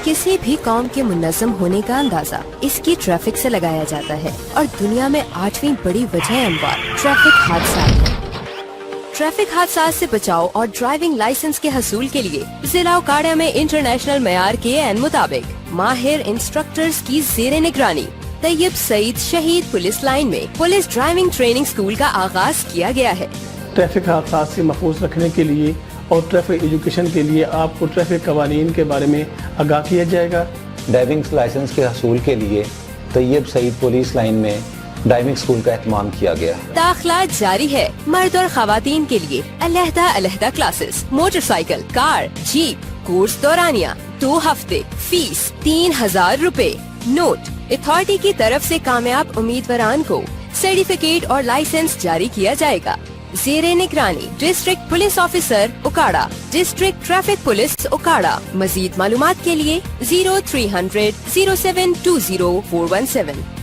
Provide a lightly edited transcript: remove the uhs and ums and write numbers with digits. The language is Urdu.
کسی بھی قوم کے منظم ہونے کا اندازہ اس کی ٹریفک سے لگایا جاتا ہے اور دنیا میں 8ویں بڑی وجہ اموات ٹریفک حادثات ہے۔ ٹریفک حادثات سے بچاؤ اور ڈرائیونگ لائسنس کے حصول کے لیے ضلع اوکاڑا میں انٹرنیشنل معیار کے عین مطابق ماہر انسٹرکٹرز کی زیر نگرانی طیب سعید شہید پولیس لائن میں پولیس ڈرائیونگ ٹریننگ اسکول کا آغاز کیا گیا ہے۔ ٹریفک حادثات سے محفوظ رکھنے کے لیے اور ٹریفک ایجوکیشن کے لیے آپ کو ٹریفک قوانین کے بارے میں آگاہ کیا جائے گا۔ ڈرائیونگ لائسنس کے حصول کے لیے طیب سعید پولیس لائن میں ڈرائیونگ اسکول کا اہتمام کیا گیا۔ داخلات جاری ہے۔ مرد اور خواتین کے لیے علیحدہ کلاسز، موٹر سائیکل، کار، جیپ، کورس دورانیہ 2 ہفتے، فیس 3000 روپے۔ نوٹ: اتھارٹی کی طرف سے کامیاب امیدواران کو سرٹیفکیٹ اور لائسنس جاری کیا جائے گا۔ زیر نگرانی district police officer Okara, district traffic police Okara. مزید معلومات کے لیے 0300 0720417